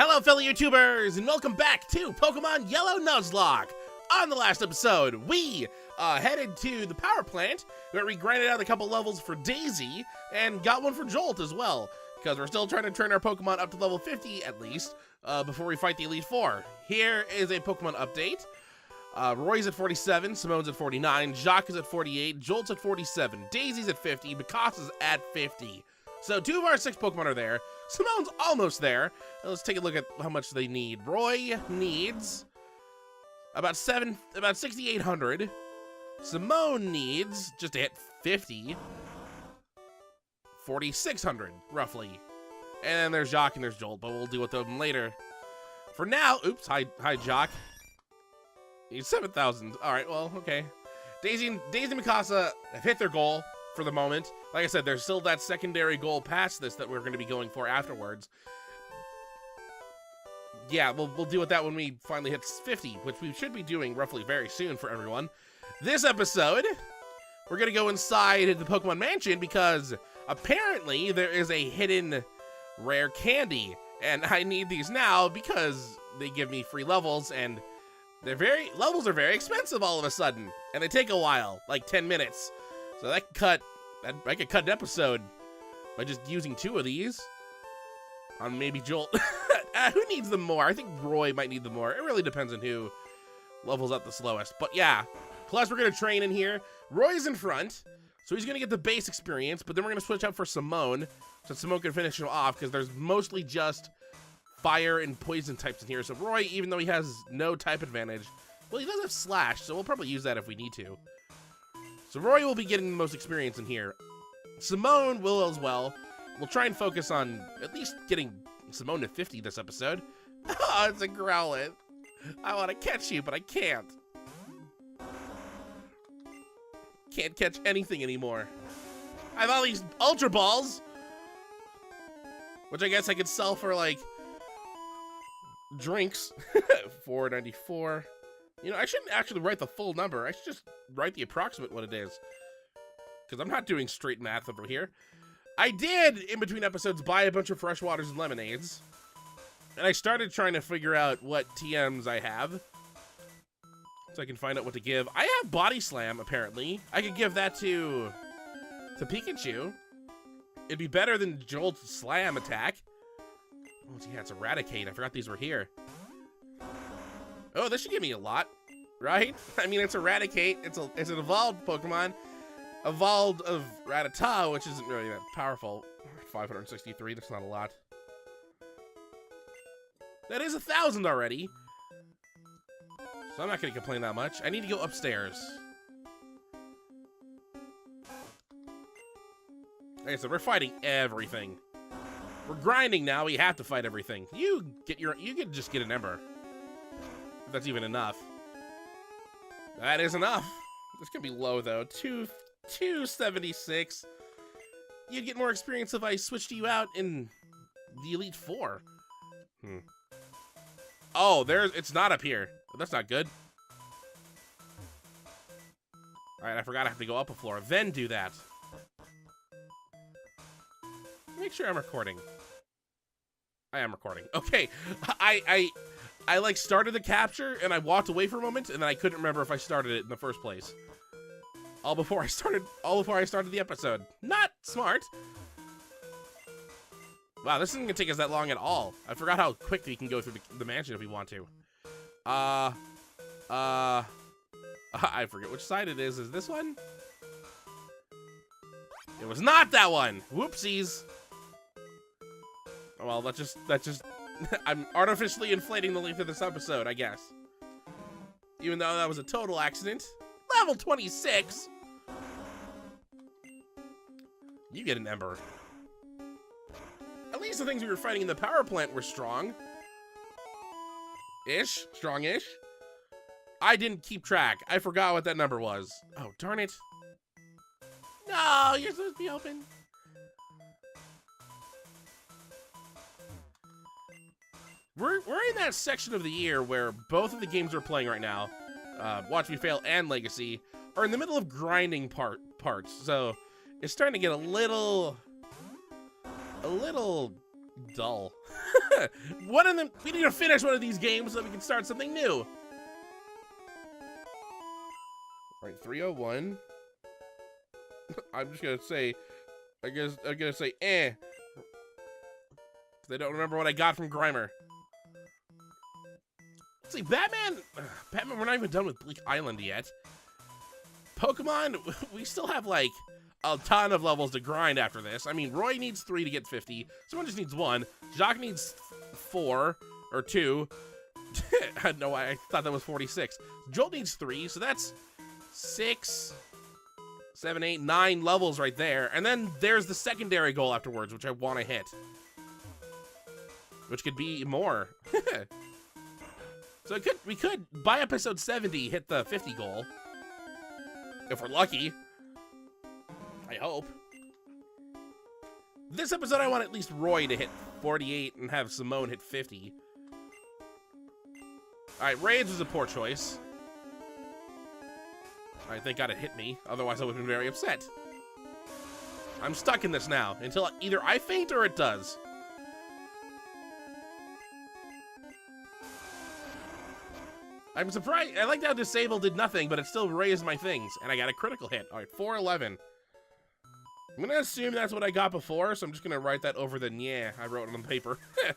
Hello, fellow YouTubers, and welcome back to Pokemon Yellow Nuzlocke. On the last episode, we headed to the power plant, where we grinded out a couple levels for Daisy, and got one for Jolt as well, because we're still trying to turn our Pokemon up to level 50, at least, before we fight the Elite Four. Here is a Pokemon update. Roy's at 47, Simone's at 49, Jacques is at 48, Jolt's at 47, Daisy's at 50, Mikassa's at 50. So 2 of our 6 Pokemon are there. Simone's almost there. Let's take a look at how much they need. Roy needs about 6,800. Simone needs, just to hit 50, 4,600, roughly. And then there's Jacques and there's Jolt, but we'll deal with them later. For now, oops, hi Jacques. He's 7,000. All right, well, okay. Daisy and Mikasa have hit their goal for the moment. Like I said, there's still that secondary goal past this that we're going to be going for afterwards. Yeah, we'll deal with that when we finally hit 50, which we should be doing roughly very soon for everyone. This episode, we're going to go inside the Pokemon Mansion because apparently there is a hidden rare candy, and I need these now because they give me free levels, and levels are very expensive all of a sudden, and they take a while, like 10 minutes. So I could cut an episode by just using 2 of these on maybe Jolt. Who needs them more? I think Roy might need them more. It really depends on who levels up the slowest. But yeah, plus we're going to train in here. Roy's in front, so he's going to get the base experience, but then we're going to switch out for Simone, so Simone can finish him off, because there's mostly just fire and poison types in here. So Roy, even though he has no type advantage, well, he does have Slash, so we'll probably use that if we need to. So Roy will be getting the most experience in here. Simone will as well. We'll try and focus on at least getting Simone to 50 this episode. Oh, it's a Growlithe. I want to catch you, but I can't. Can't catch anything anymore. I have all these Ultra Balls, which I guess I could sell for, like, drinks. 494. You know, I shouldn't actually write the full number. I should just write the approximate what it is, because I'm not doing straight math over here. I did, in between episodes, buy a bunch of fresh waters and lemonades, and I started trying to figure out what TMs I have, so I can find out what to give. I have Body Slam, apparently. I could give that to Pikachu. It'd be better than Jolt's Slam attack. Oh, yeah, it's Eradicate. I forgot these were here. Oh, this should give me a lot, right? I mean, it's Eradicate. It's an evolved Pokemon. Evolved of Rattata, which isn't really that powerful. 563, that's not a lot. That is 1,000 already. So I'm not going to complain that much. I need to go upstairs. Like I said, we're fighting everything. We're grinding now. We have to fight everything. You can just get an Ember. If that's even enough. That is enough. This can be low though. 276. You'd get more experience if I switched you out in the Elite Four. Oh, it's not up here. That's not good. Alright, I forgot I have to go up a floor. Then do that. Make sure I'm recording. I am recording. Okay. I like started the capture and I walked away for a moment and then I couldn't remember if I started it in the first place. All before I started the episode. Not smart. Wow, this isn't gonna take us that long at all. I forgot how quick we can go through the mansion if we want to. I forget which side it is. Is this one? It was not that one. Whoopsies. Well, that's just I'm artificially inflating the length of this episode, I guess. Even though that was a total accident. Level 26. You get an Ember. At least the things we were fighting in the power plant were strong. Strong-ish. I didn't keep track. I forgot what that number was. Oh, darn it. No, you're supposed to be open. We're in that section of the year where both of the games we're playing right now, Watch Me Fail and Legacy, are in the middle of grinding parts. So it's starting to get a little dull. One of them, we need to finish one of these games so we can start something new. All right, 301. I'm just gonna say, I'm gonna say, eh. Because I don't remember what I got from Grimer. Let's see, Batman, we're not even done with Bleak Island yet. Pokemon, we still have like a ton of levels to grind after this. I mean, Roy needs 3 to get 50. Someone just needs 1. Jacques needs 4 or 2. No, I thought that was 46. Joel needs 3, so that's 6, 7, 8, 9 levels right there. And then there's the secondary goal afterwards, which I want to hit. Which could be more. So we could, by episode 70, hit the 50 goal. If we're lucky. I hope. This episode, I want at least Roy to hit 48 and have Simone hit 50. Alright, Rage was a poor choice. Alright, thank God it hit me. Otherwise, I would have been very upset. I'm stuck in this now until either I faint or it does. I'm surprised. I liked how Disable did nothing, but it still raised my things. And I got a critical hit. Alright, 411. I'm gonna assume that's what I got before, so I'm just gonna write that over the yeah I wrote on the paper. If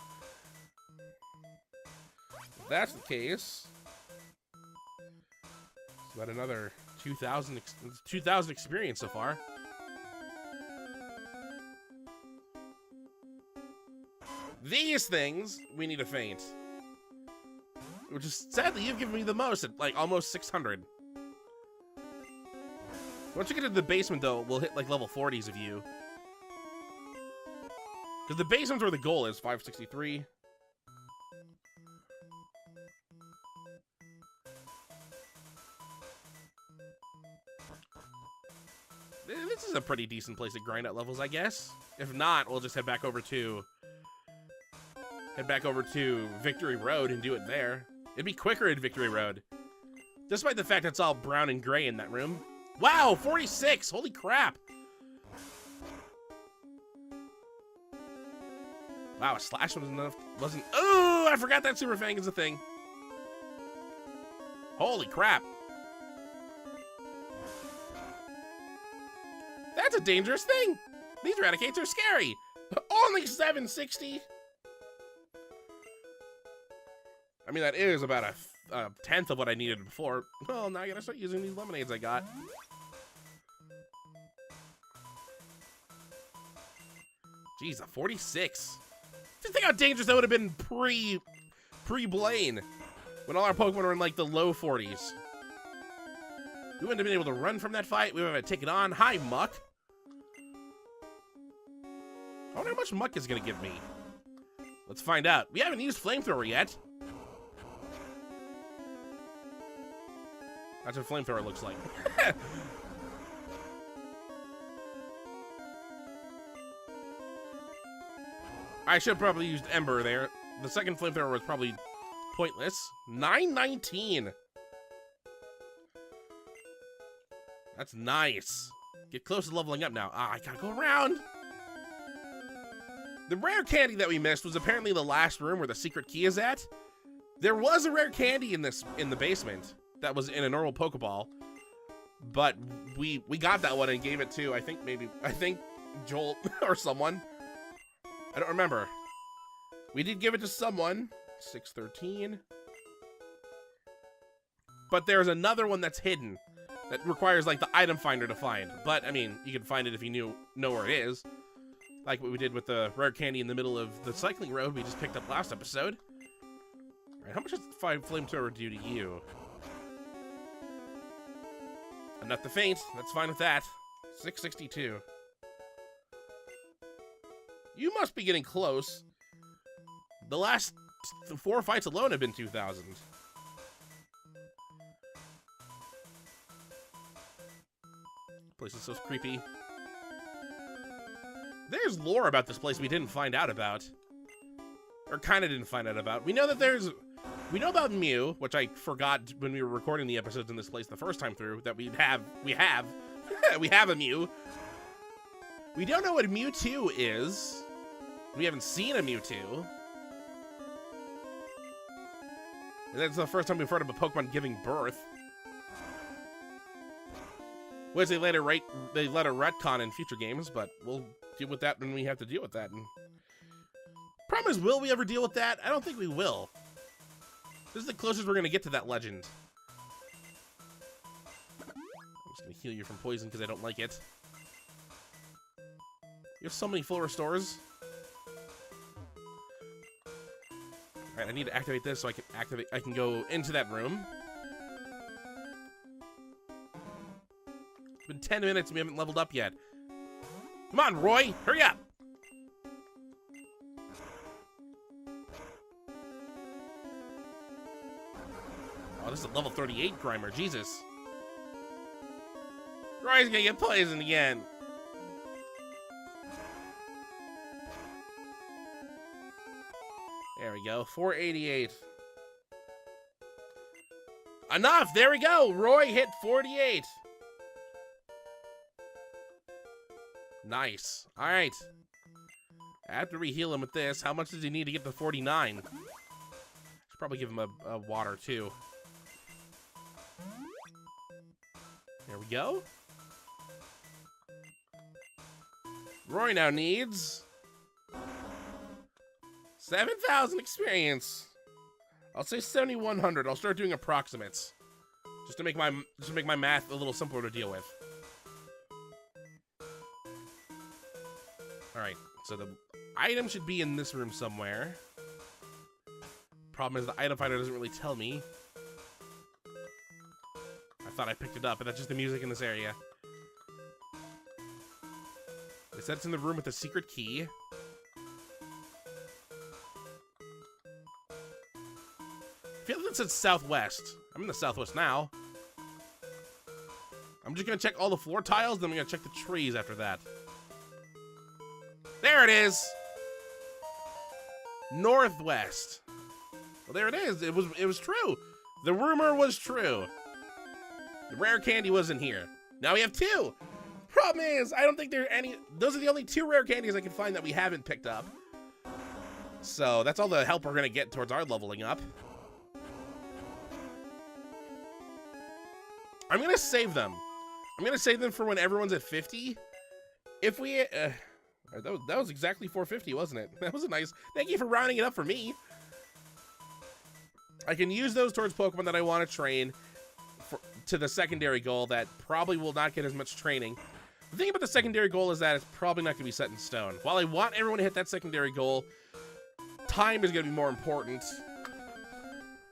that's the case, it's about another 2,000 experience so far. These things we need to faint, which is sadly you've given me the most at like almost 600. Once you get to the basement, though, we'll hit, like, level 40s of you. Because the basement's where the goal is, 563. This is a pretty decent place to grind out levels, I guess. If not, we'll just head back over to Victory Road and do it there. It'd be quicker at Victory Road. Despite the fact that it's all brown and gray in that room. Wow, 46! Holy crap! Wow, a slash wasn't. Oh, I forgot that Super Fang is a thing. Holy crap! That's a dangerous thing. These Eradicates are scary. Only 760. I mean, that is about a tenth of what I needed before. Well, now I gotta start using these lemonades I got. Jeez, a 46. Just think how dangerous that would have been pre-Blaine, when all our Pokemon were in like the low 40s. We wouldn't have been able to run from that fight. We would have had to take it on. Hi, Muck. I wonder how much Muck is gonna give me. Let's find out. We haven't used Flamethrower yet. That's what Flamethrower looks like. I should have probably used Ember there. The second Flamethrower was probably pointless. 919. That's nice. Get close to leveling up now. Ah, I gotta go around. The rare candy that we missed was apparently the last room where the secret key is at. There was a rare candy in the basement that was in a normal Pokeball, but we got that one and gave it to I think Joel or someone. I don't remember. We did give it to someone. 613. But there's another one that's hidden that requires like the item finder to find. But I mean, you can find it if you know where it is. Like what we did with the rare candy in the middle of the cycling road we just picked up last episode. All right, how much does the Flamethrower do to you? Enough to faint. That's fine with that. 662. You must be getting close. The last 4 fights alone have been 2,000. Place is so creepy. There's lore about this place we didn't find out about. Or kind of didn't find out about. We know about Mew, which I forgot when we were recording the episodes in this place the first time through, that we have a Mew. We don't know what Mewtwo is. We haven't seen a Mewtwo. That's the first time we've heard of a Pokemon giving birth. Which they let a retcon in future games, but we'll deal with that when we have to deal with that. And problem is, will we ever deal with that? I don't think we will. This is the closest we're gonna get to that legend. I'm just gonna heal you from poison because I don't like it. You have so many full restores. Alright, I need to activate this so I can go into that room. It's been 10 minutes and we haven't leveled up yet. Come on, Roy, hurry up! Oh, this is a level 38 Grimer, Jesus. Roy's gonna get poisoned again. There we go, 488. Enough, there we go! Roy hit 48. Nice. All right. After we heal him with this, how much does he need to get to 49? Should probably give him a water too. There we go. Roy now needs 7,000 experience. I'll say 7,100. I'll start doing approximates, just to make my math a little simpler to deal with. Alright, so the item should be in this room somewhere. Problem is the item finder doesn't really tell me. I thought I picked it up, but that's just the music in this area. They said it's in the room with the secret key. I feel like it said southwest. I'm in the southwest now. I'm just gonna check all the floor tiles, then I'm gonna check the trees after that. There it is! Northwest. Well, there it is. It was true. The rumor was true. The rare candy wasn't here. Now we have 2. Problem is, I don't think there are any. Those are the only 2 rare candies I can find that we haven't picked up. So that's all the help we're gonna get towards our leveling up. I'm gonna save them. I'm gonna save them for when everyone's at 50. If we. That was exactly 450, wasn't it? That was a nice. Thank you for rounding it up for me. I can use those towards Pokemon that I want to train to the secondary goal that probably will not get as much training. The thing about the secondary goal is that it's probably not going to be set in stone. While I want everyone to hit that secondary goal, time is going to be more important.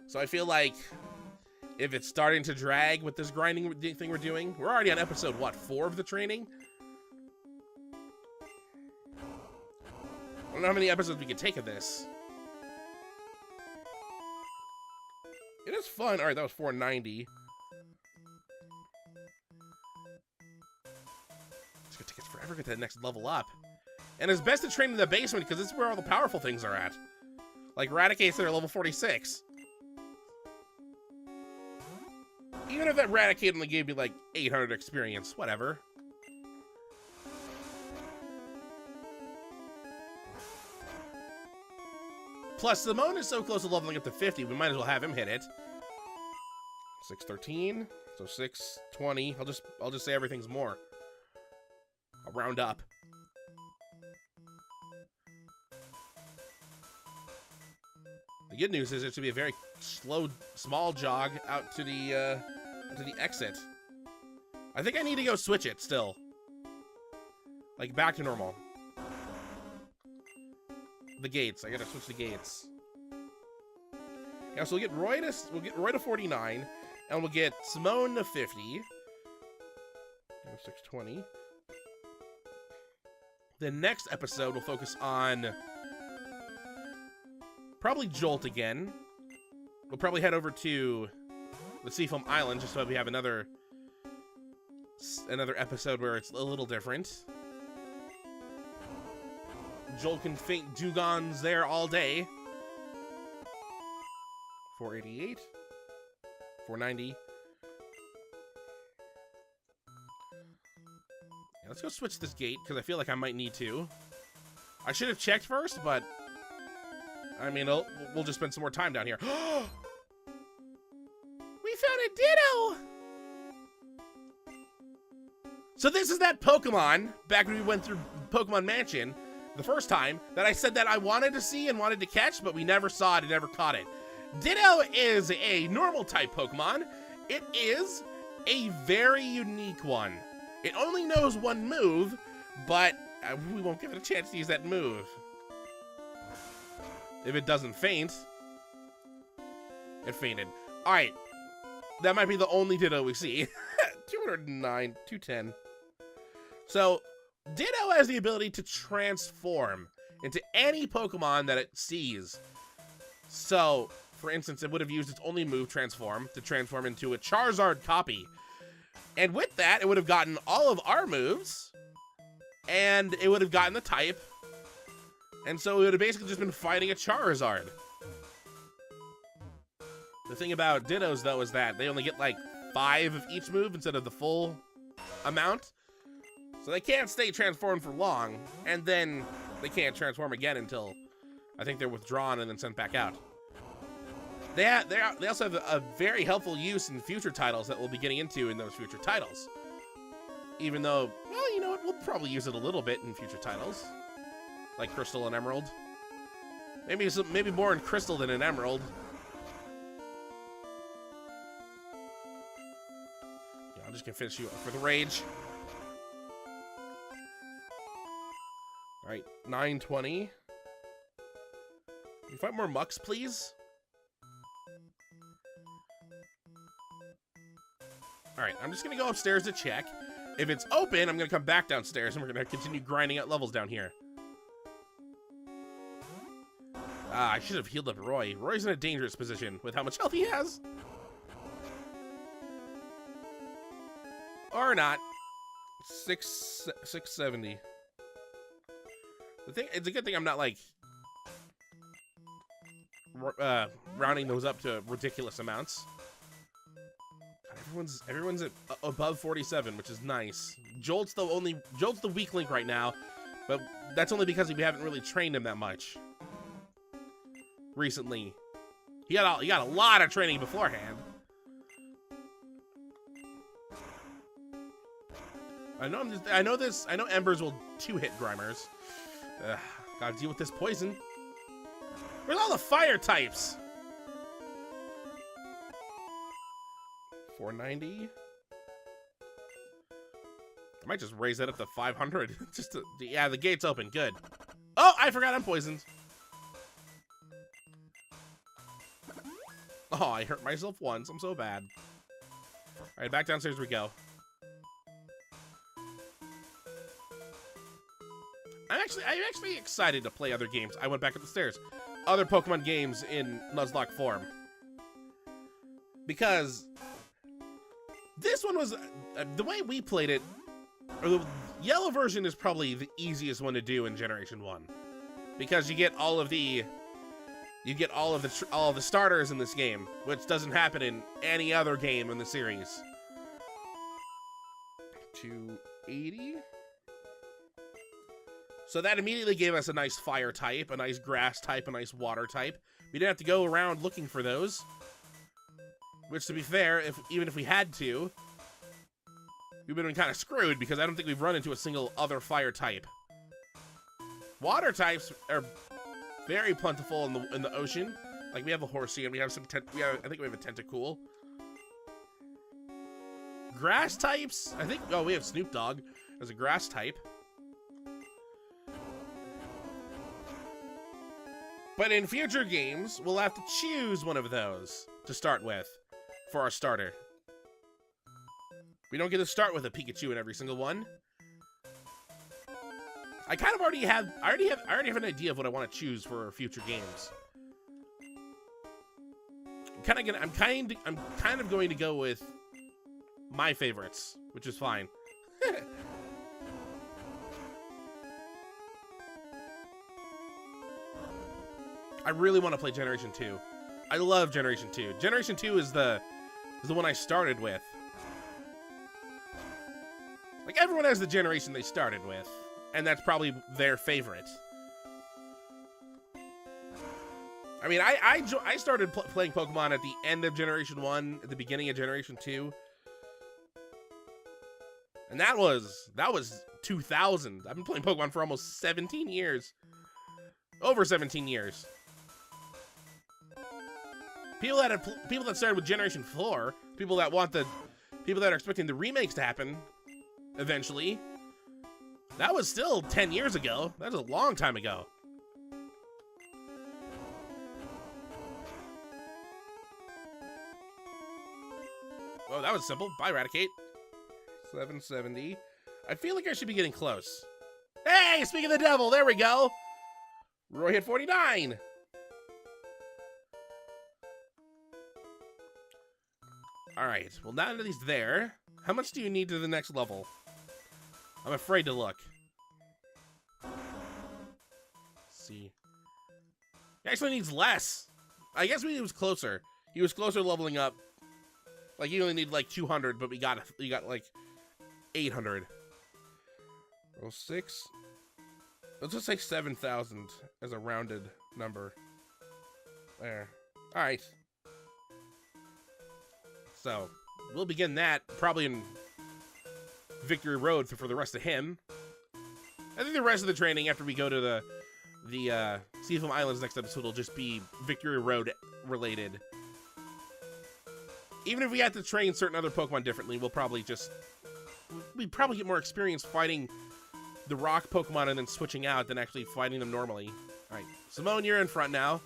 So I feel like if it's starting to drag with this grinding thing we're doing, we're already on episode, what, 4 of the training? I don't know how many episodes we can take of this. It is fun. All right, that was 490. It's gonna take us forever to get to the next level up. And it's best to train in the basement because this is where all the powerful things are at. Like Raticates that are level 46. Even if that Raticate only gave me like 800 experience, whatever. Plus, Simone is so close to leveling up to 50, we might as well have him hit it. 613, so 620. I'll just say everything's more. I'll round up. The good news is it should be a very small jog out to the exit. I think I need to go switch it still. Like back to normal. The gates. I gotta switch the gates. Yeah, so we'll get Roy to 49, and we'll get Simone to 50. 620. The next episode will focus on probably Jolt again. We'll probably head over to the Seafoam Island just so we have another episode where it's a little different. Jolt can faint Dugons there all day. 488. 490. Yeah, let's go switch this gate, because I feel like I might need to. I should have checked first, but I mean, we'll just spend some more time down here. a Ditto! So this is that Pokemon, back when we went through Pokemon Mansion the first time, that I said that I wanted to see and wanted to catch, but we never saw it and never caught it. Ditto is a normal type Pokemon. It is a very unique one. It only knows one move, but we won't give it a chance to use that move. If it doesn't faint. It fainted. Alright. That might be the only Ditto we see. 209, 210. So, Ditto has the ability to transform into any Pokemon that it sees. So, for instance, it would have used its only move, Transform, to transform into a Charizard copy. And with that, it would have gotten all of our moves, and it would have gotten the type, and so it would have basically just been fighting a Charizard. The thing about Dittos, though, is that they only get like 5 of each move instead of the full amount. So they can't stay transformed for long, and then they can't transform again until I think they're withdrawn and then sent back out. They also have a very helpful use in future titles that we'll be getting into in those future titles. Even though, well, you know what, we'll probably use it a little bit in future titles. Like Crystal and Emerald. Maybe more in Crystal than in Emerald. Yeah, I'm just gonna finish you up for the rage. Alright, 920. Can you find more mucks, please? Alright, I'm just gonna go upstairs to check. If it's open, I'm gonna come back downstairs and we're gonna continue grinding out levels down here. Ah, I should have healed up Roy. Roy's in a dangerous position with how much health he has. Or not. 670. It's a good thing I'm not like rounding those up to ridiculous amounts. Everyone's at above 47, which is nice. Jolt's the weak link right now, but that's only because we haven't really trained him that much recently. He got a lot of training beforehand. I know Embers will 2-hit Grimers. Gotta deal with this poison. Where's all the fire types? 490. I might just raise that up to 500. Just to, yeah, the gate's open. Good. Oh, I forgot I'm poisoned. Oh, I hurt myself once. I'm so bad. All right, back downstairs we go. I'm actually excited to play other games. I went back up the stairs. Other Pokemon games in Nuzlocke form. Because this one was, the way we played it, or the yellow version is probably the easiest one to do in Generation 1. Because you get all of the starters in this game, which doesn't happen in any other game in the series. 280? So that immediately gave us a nice fire type, a nice grass type, a nice water type. We didn't have to go around looking for those. Which, to be fair, even if we had to, we would have been kind of screwed because I don't think we've run into a single other fire type. Water types are very plentiful in the ocean. Like we have a Horsey and we have I think we have a Tentacool. Grass types, I think. Oh, we have Snoop Dogg as a grass type. But in future games, we'll have to choose one of those to start with for our starter. We don't get to start with a Pikachu in every single one. I kind of already have an idea of what I want to choose for future games. I'm kind of going to go with my favorites, which is fine. I really want to play Generation 2. I love Generation 2. Generation 2 is the one I started with. Like, everyone has the generation they started with, and that's probably their favorite. I mean, I started playing Pokemon at the end of Generation 1, at the beginning of Generation 2. And that was 2000. I've been playing Pokemon for almost 17 years. Over 17 years. People that started with Generation 4, people that are expecting the remakes to happen eventually. That was still 10 years ago. That was a long time ago. Oh, that was simple. Bye, Raticate. 770. I feel like I should be getting close. Hey, speaking of the devil, there we go. Roy hit 49. All right, well, now that he's there, how much do you need to the next level? I'm afraid to look. Let's see. He actually needs less. I guess he was closer. He was closer leveling up. Like, you only need like 200, but we got like 800. 06. Let's just say 7,000 as a rounded number. There. All right. So, we'll begin that probably in Victory Road for the rest of him. I think the rest of the training after we go to the Seafoam Islands next episode will just be Victory Road related. Even if we have to train certain other Pokemon differently, we'd probably get more experience fighting the rock Pokemon and then switching out than actually fighting them normally. All right, Simone, you're in front now.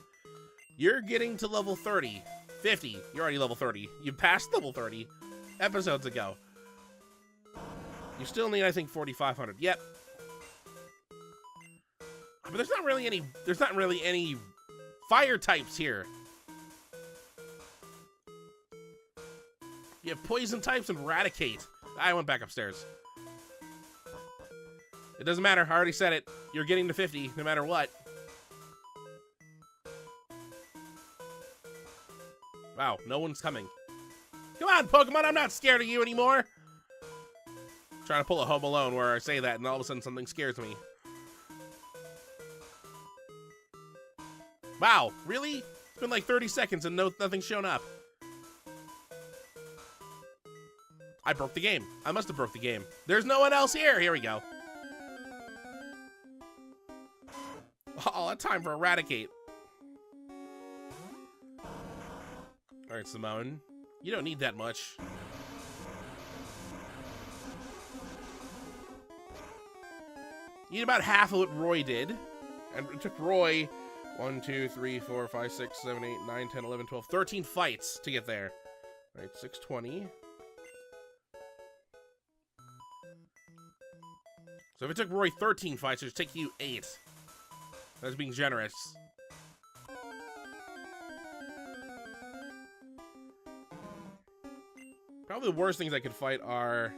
You're getting to level 30. 50. You're already level 30. You passed level 30 episodes ago. You still need, I think, 4,500. Yep. But there's not really any fire types here. You have poison types and Raticate. I went back upstairs. It doesn't matter. I already said it. You're getting to 50 no matter what. Wow, no one's coming. Come on, Pokemon, I'm not scared of you anymore. I'm trying to pull a Home Alone where I say that and all of a sudden something scares me. Wow, really? It's been like 30 seconds and nothing's shown up. I broke the game. I must have broke the game. There's no one else here. Here we go. All that time for Eradicate. All right, Simone. You don't need that much. You need about half of what Roy did. And it took Roy 1, 2, 3, 4, 5, 6, 7, 8, 9, 10, 11, 12, 13 fights to get there. All right, 620. So if it took Roy 13 fights, it would take you 8. That's being generous. Probably the worst things I could fight are,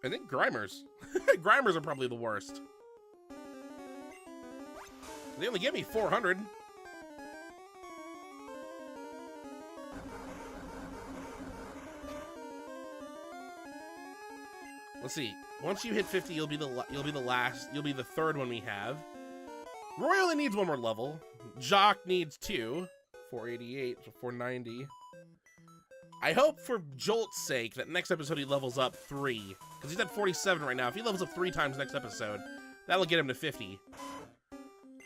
I think, Grimers. Grimers are probably the worst. They only give me 400. Let's see. Once you hit 50, you'll be the third one we have. Roy only needs one more level. Jock needs 2. 488, so 490. I hope for Jolt's sake that next episode he levels up 3. Because he's at 47 right now. If he levels up 3 times next episode, that'll get him to 50.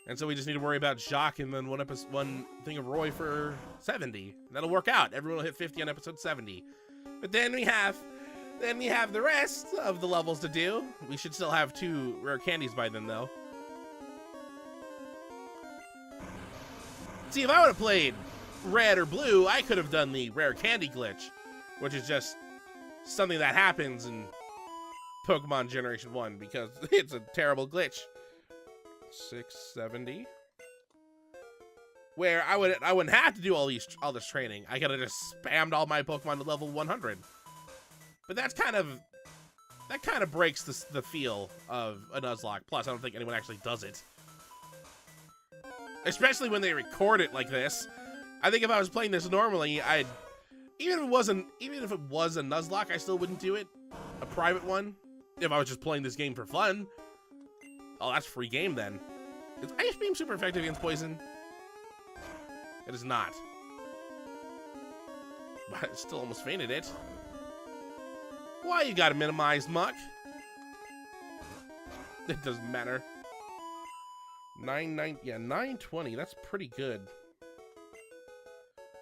And so we just need to worry about Jock and then one thing of Roy for 70. That'll work out. Everyone will hit 50 on episode 70. But then we have the rest of the levels to do. We should still have 2 rare candies by then, though. See, if I would have played Red or Blue, I could have done the rare candy glitch, which is just something that happens in Pokemon Generation 1 because it's a terrible glitch. 670. Where I wouldn't have to do all this training. I could have just spammed all my Pokemon to level 100. But that kind of breaks the feel of a Nuzlocke. Plus, I don't think anyone actually does it. Especially when they record it like this. I think if I was playing this normally, even if it was a Nuzlocke, I still wouldn't do it. A private one. If I was just playing this game for fun. Oh, that's free game then. Is Ice Beam super effective against poison? It is not. But it still almost fainted it. Why you gotta minimize, Muck? It doesn't matter. 920. That's pretty good.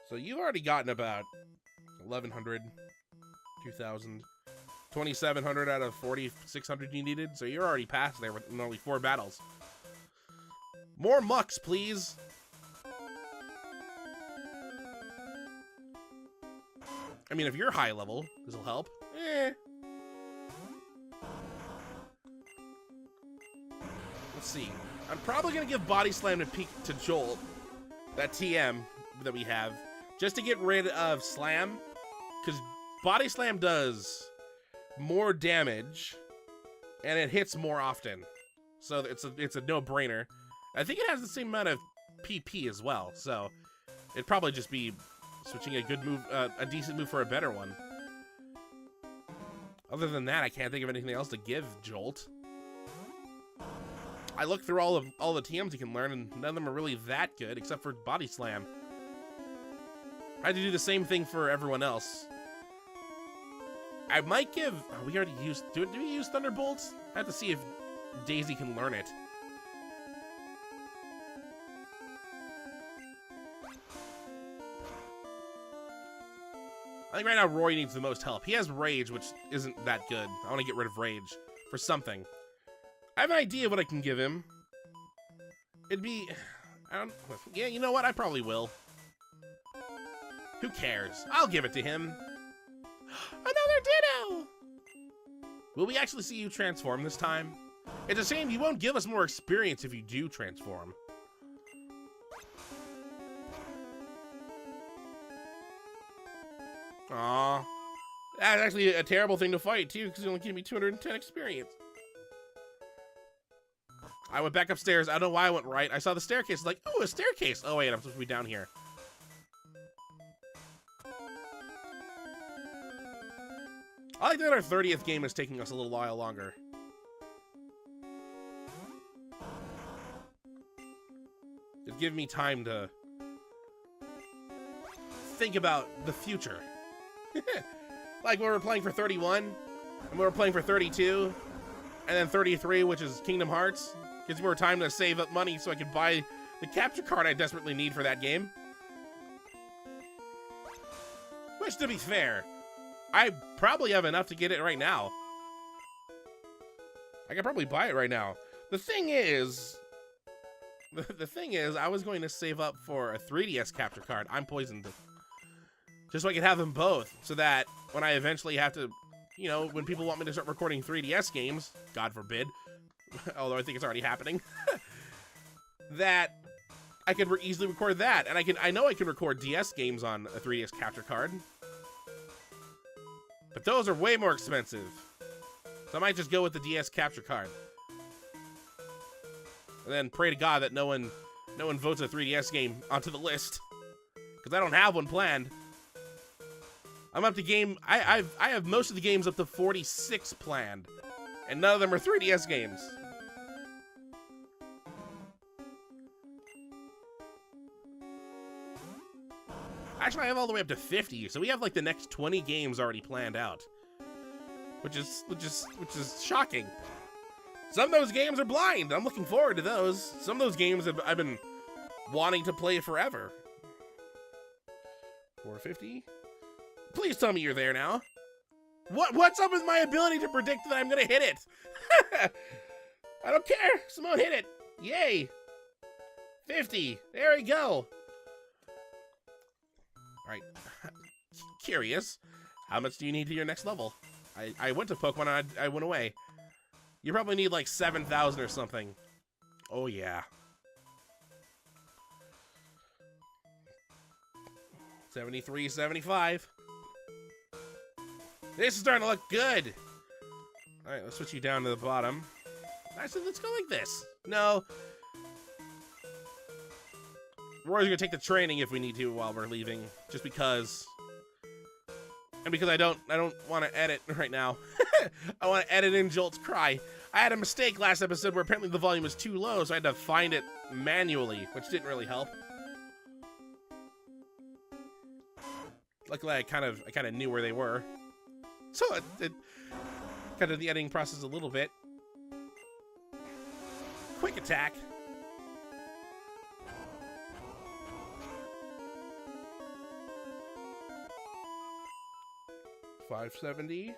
So you've already gotten about 1,100, 2,000, 2,700 out of 4,600 you needed. So you're already past there with only 4 battles. More Mucks, please. I mean, if you're high level, this will help. Let's see. I'm probably going to give Body Slam to Jolt, that TM that we have, just to get rid of Slam, because Body Slam does more damage, and it hits more often. So it's a no-brainer. I think it has the same amount of PP as well, so it'd probably just be switching a good move, a decent move for a better one. Other than that, I can't think of anything else to give Jolt. I looked through all the TMs you can learn, and none of them are really that good, except for Body Slam. I had to do the same thing for everyone else. I might give... Oh, we already used... Do we use Thunderbolts? I have to see if Daisy can learn it. I think right now Roy needs the most help. He has Rage, which isn't that good. I want to get rid of Rage for something. I have an idea of what I can give him. It'd be... Yeah, you know what? I probably will. Who cares? I'll give it to him. Another Ditto! Will we actually see you transform this time? It's a shame you won't give us more experience if you do transform. Aww. That's actually a terrible thing to fight, too, because it only gave me 210 experience. I went back upstairs. I don't know why I went right. I saw the staircase. Like, oh, a staircase. Oh, wait, I'm supposed to be down here. I like that our 30th game is taking us a little while longer. It'd give me time to think about the future. Like when we were playing for 31, and we were playing for 32, and then 33, which is Kingdom Hearts. Gives me more time to save up money so I can buy the capture card I desperately need for that game. Which, to be fair, I probably have enough to get it right now. I could probably buy it right now. The thing is, I was going to save up for a 3DS capture card. I'm poisoned. Just so I could have them both, so that when I eventually have to, you know, when people want me to start recording 3DS games, God forbid, although I think it's already happening, that I could easily record that, and I know I can record DS games on a 3DS capture card, but those are way more expensive, so I might just go with the DS capture card, and then pray to God that no one votes a 3DS game onto the list, because I don't have one planned. I'm up to game. I have most of the games up to 46 planned, and none of them are 3DS games. Actually, I have all the way up to 50, so we have like the next 20 games already planned out, which is shocking. Some of those games are blind. I'm looking forward to those. Some of those games I've been wanting to play forever. 450. Please tell me you're there now. What's up with my ability to predict that I'm gonna hit it? I don't care. Simone hit it. Yay. 50. There we go. Alright. Curious. How much do you need to your next level? I went to Pokemon and I went away. You probably need like 7,000 or something. Oh yeah. 73, 75. This is starting to look good. All right, let's switch you down to the bottom. Actually, let's go like this. No. Roy's gonna take the training if we need to while we're leaving, just because. And because I don't want to edit right now. I want to edit in Jolt's cry. I had a mistake last episode where apparently the volume was too low, so I had to find it manually, which didn't really help. Luckily, I kind of knew where they were, so it kind of the editing process a little bit. Quick attack. $570.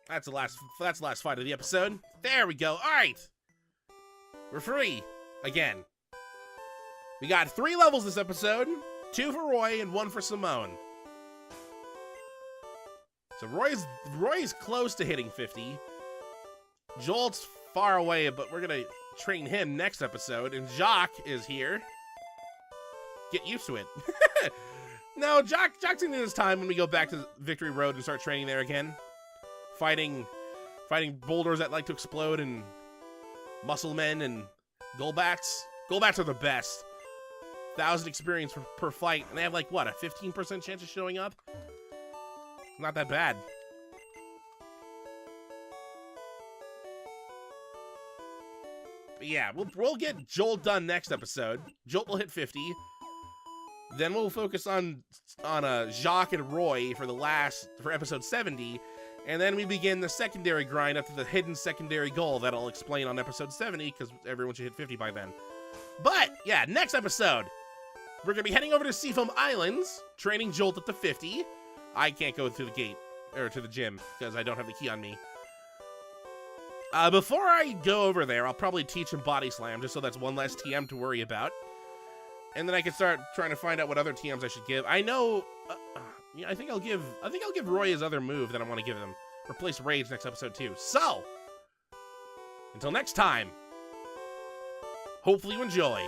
That's the last fight of the episode. There we go. All right. We're free again. We got 3 levels this episode. 2 for Roy and 1 for Simone. So Roy's close to hitting 50. Jolt's far away, but we're gonna train him next episode. And Jacques is here. Get used to it. No, Jacques in his time when we go back to Victory Road and start training there again. Fighting boulders that like to explode and muscle men and Golbats. Golbats are the best. 1,000 experience per fight, and they have like what, a 15% chance of showing up? Not that bad. But yeah, we'll get Jolt done next episode. Jolt will hit 50. Then we'll focus on Jacques and Roy for episode 70, and then we begin the secondary grind up to the hidden secondary goal that I'll explain on episode 70 because everyone should hit 50 by then. But yeah, next episode we're gonna be heading over to Seafoam Islands, training Jolt up to 50. I can't go through the gate or to the gym because I don't have the key on me. Before I go over there, I'll probably teach him Body Slam just so that's one less TM to worry about. And then I can start trying to find out what other TMs I should give. I know, I think I'll give Roy his other move that I want to give him. Replace Rage next episode too. So, until next time, hopefully you enjoy.